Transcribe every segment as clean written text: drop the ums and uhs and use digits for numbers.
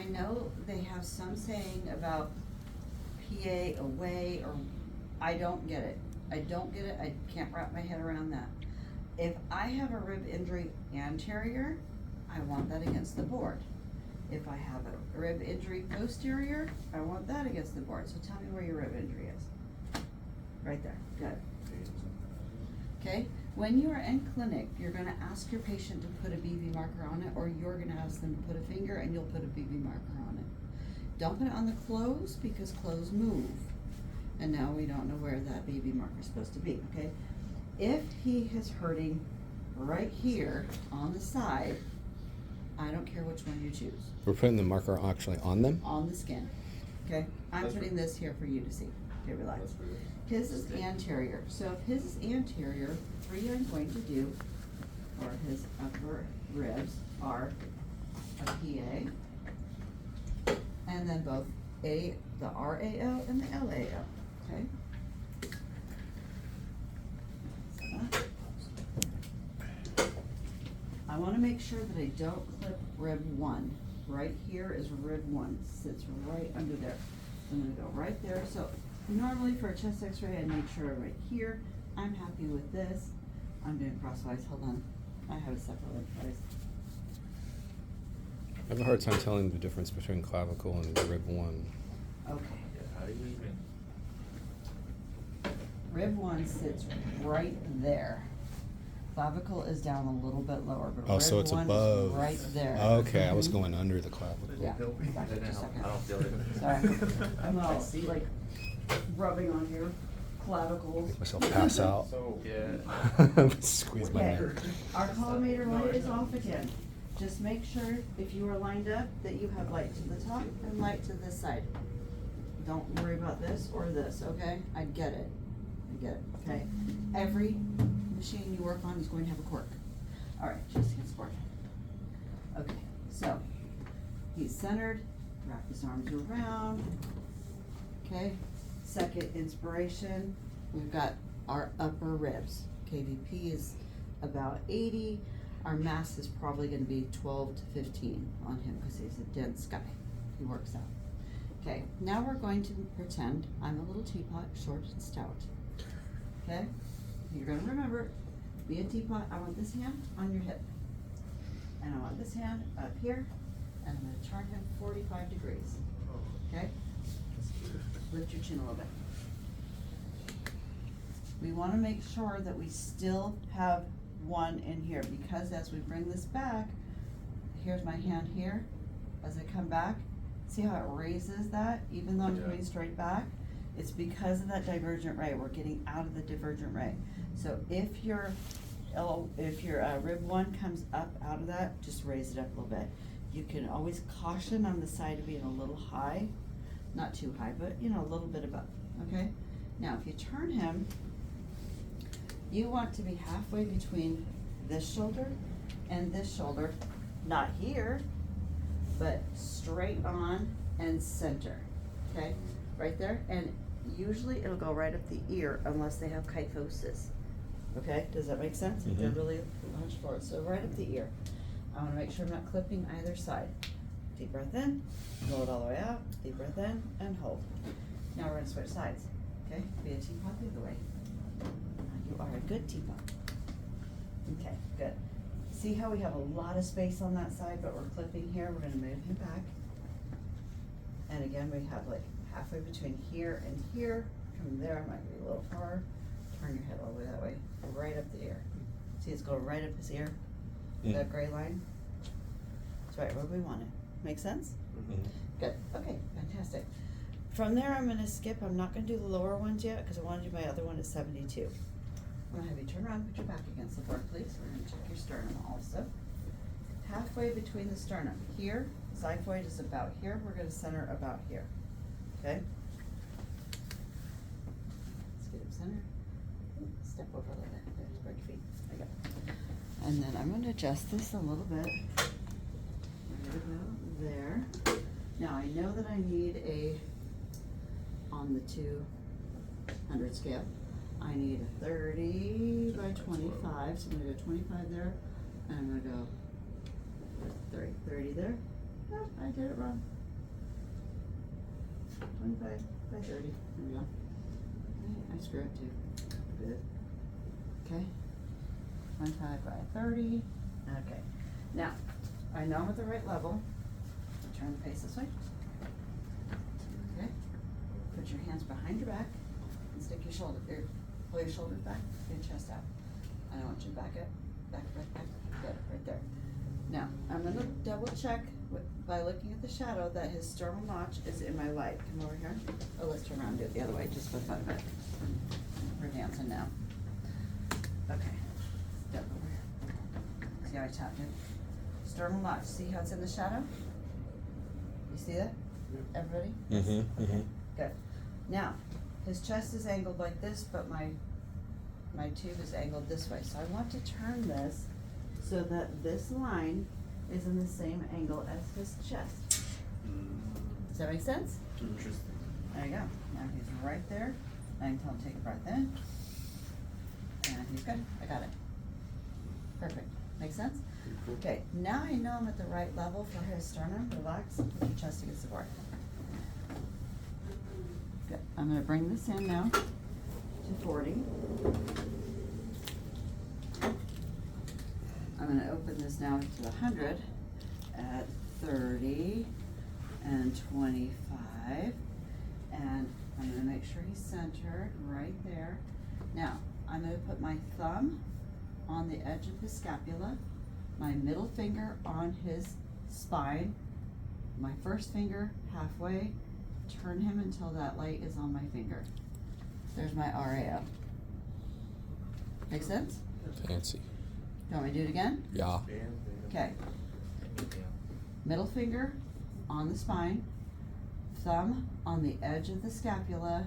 I know they have some saying about PA away, or, I don't get it. I don't get it, I can't wrap my head around that. If I have a rib injury anterior, I want that against the board. If I have a rib injury posterior, I want that against the board. So tell me where your rib injury is. Right there, good. Okay, when you are in clinic, you're gonna ask your patient to put a BV marker on it, or you're gonna ask them to put a finger and you'll put a BV marker on it. Don't put it on the clothes, because clothes move. And now we don't know where that BV marker is supposed to be, okay? If he is hurting right here on the side, I don't care which one you choose, We're putting the marker actually on them? on the skin, okay? I'm putting this here for you to see, okay, relax. His is anterior, so if his is anterior, 3 I'm going to do, or his upper ribs are a PA, and then both the RAO and the LAO, okay? I wanna make sure that I don't clip rib 1. Right here is rib 1, sits right under there. I'm gonna go right there, so normally for a chest x-ray, I make sure right here. I'm happy with this. I'm doing crosswise, hold on. I have a separate one, guys. I have a hard time telling the difference between clavicle and rib 1. Okay. Yeah, how do you even? Rib 1 sits right there. Clavicle is down a little bit lower, but Oh, so rib it's 1 above. is right there. Okay, I was Mhm. going under the clavicle. Yeah. Back Didn't just a help. second. I don't feel it. Sorry. I'm I all see it. like rubbing on here, clavicles. Make myself pass out. So, yeah. Squeeze my Okay, neck. our collimator light is off again. Just make sure, if you are lined up, that you have light to the top and light to this side. Don't worry about this or this, okay? I get it. I get it, okay? Every machine you work on is going to have a quirk. All right, just get scored. Okay, so he's centered, wrap his arms around. Okay, second inspiration, we've got our upper ribs. KVP is about 80. Our mass is probably gonna be 12 to 15 on him because he's a dense guy. He works out. Okay, now we're going to pretend I'm a little teapot, short and stout. Okay, you're gonna remember, be a teapot. I want this hand on your hip. And I want this hand up here, and I'm gonna turn him 45 degrees. Okay? Lift your chin a little bit. We wanna make sure that we still have one in here, because as we bring this back, here's my hand here. As I come back, see how it raises that, even though I'm Yeah. coming straight back? It's because of that divergent ray. We're getting out of the divergent ray. So if your rib 1 comes up out of that, just raise it up a little bit. You can always caution on the side of being a little high, not too high, but a little bit above, okay? Now, if you turn him, you want to be halfway between this shoulder and this shoulder, not here, but straight on and center, okay? Right there, and usually it'll go right up the ear unless they have kyphosis. Okay, does that make sense? If they're Mhm. really hunched forward, so right up the ear. I wanna make sure I'm not clipping either side. Deep breath in, blow it all the way out, deep breath in, and hold. Now we're gonna switch sides, okay? Be a teapot the other way. You are a good teapot. Okay, good. See how we have a lot of space on that side, but we're clipping here, we're gonna move him back. And again, we have like halfway between here and here. From there, might be a little far. Turn your head all the way that way, right up the ear. See, it's going right up his ear, that gray line. That's right where we want it. Make sense? Good, okay, fantastic. From there, I'm gonna skip, I'm not gonna do the lower ones yet, because I wanna do my other one at 72. I'm gonna have you turn around, put your back against the board, please. We're gonna check your sternum also. Halfway between the sternum, here, xiphoid is about here, we're gonna center about here, okay? Let's get him centered. Step over a little bit, there, spread your feet, there you go. And then I'm gonna adjust this a little bit. We're gonna go there. Now, I know that I need on the 200 scale, I need a 30 by 25, so I'm gonna go 25 there, and I'm gonna go 30 there, Oh, I did it wrong. 25 by 30, there we go. Okay, I screw it too. Good. Okay. 25 by 30, okay. Now, I know I'm at the right level. Turn the face this way. Okay. Put your hands behind your back and stick your shoulder, pull your shoulders back, get your chest out. I don't want you to back up, back. Good, right there. Now, I'm gonna double check by looking at the shadow that his sternal notch is in my light. Come over here. Oh, let's turn around and do it the other way, just for fun of it. We're dancing now. Okay. Step over here. See how I tapped it? Sternal notch, see how it's in the shadow? You see that? Everybody? Good. Now, his chest is angled like this, but my tube is angled this way. So I want to turn this so that this line is in the same angle as his chest. Does that make sense? Interesting. There you go. Now he's right there. I can tell him to take a breath in. And he's good. I got it. Perfect. Make sense? Okay, now I know I'm at the right level for his sternum. Relax. Put your chest against the board. Good. I'm gonna bring this in now to 40. I'm gonna open this now to 100 at 30 and 25. And I'm gonna make sure he's centered right there. Now, I'm gonna put my thumb on the edge of his scapula, my middle finger on his spine, my first finger halfway, turn him until that light is on my finger. There's my RAO. Make sense? Fancy. You want me to do it again? Yeah. Okay. Middle finger on the spine, thumb on the edge of the scapula,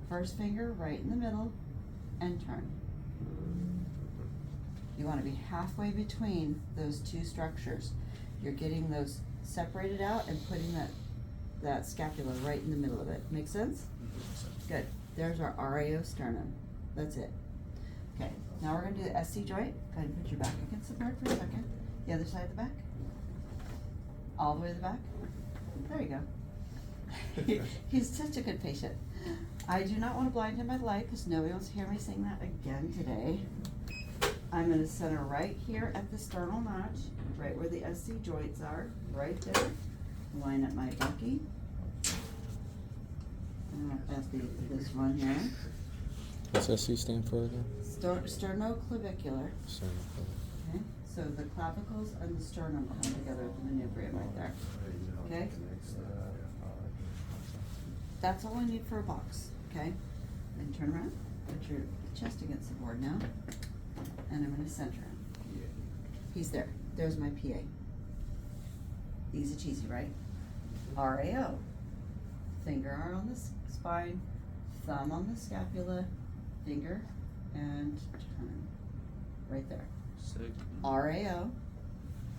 first finger right in the middle, and turn. You want to be halfway between those two structures. You're getting those separated out and putting that scapula right in the middle of it. Make sense? Good. There's our RAO sternum. That's it. Okay, now we're gonna do the SC joint. Go ahead and put your back against the board for a second. The other side of the back. All the way to the back. There you go. He's such a good patient. I do not want to blind him by light because nobody wants to hear me sing that again today. I'm gonna center right here at the sternal notch, right where the SC joints are, right there. Line up my Bucky. At this one here. What's SC stand for again? Sternoclavicular. Sorry. Okay, so the clavicles and the sternum come together at the manubrium right there. Okay? That's all I need for a box, okay? Then turn around, put your chest against the board now, and I'm gonna center him. He's there. There's my PA. Easy cheesy, right? RAO. Finger on the spine, thumb on the scapula, finger, and turn. Right there. Sick. RAO.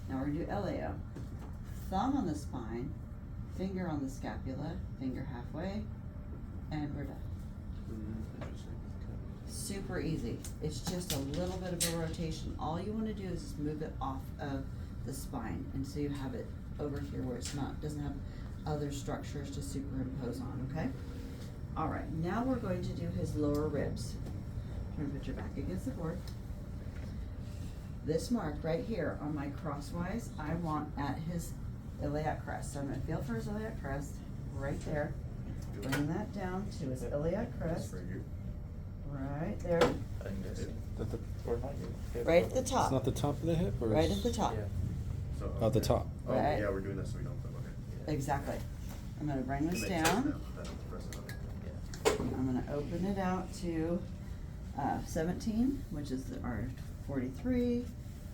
Now we're gonna do LAO. Thumb on the spine, finger on the scapula, finger halfway, and we're done. Interesting. Super easy. It's just a little bit of a rotation. All you wanna do is just move it off of the spine, and so you have it over here where it's not, doesn't have other structures to superimpose on, okay? All right, now we're going to do his lower ribs. Turn and put your back against the board. This mark right here on my crosswise, I want at his iliac crest. So I'm gonna feel for his iliac crest, right there. Bring that down to his iliac crest, right there, I think that's it. Or not you. right at the It's top, not the top of the hip, or right it's at the top. Yeah. So, at the top. Oh, Right. yeah, we're doing this so we don't flip, okay. Exactly. I'm gonna bring It this makes sense down. now, that's the rest of it. Yeah. I'm gonna open it out to 17, which is our 43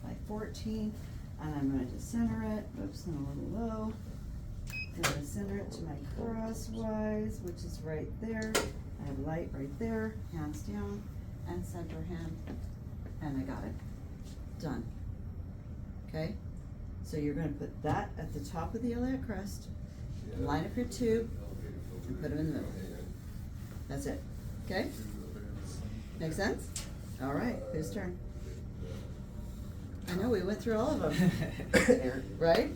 by 14, and I'm going to center it. Oops, I'm a little low. I'm going to center it to my crosswise, which is right there. I have light right there, hands down, and center hand, and I got it. Done. Okay? So you're going to put that at the top of the iliac crest, line up your tube, and put them in the middle. That's it. Okay? Make sense? All right, whose turn? I know, we went through all of them, right?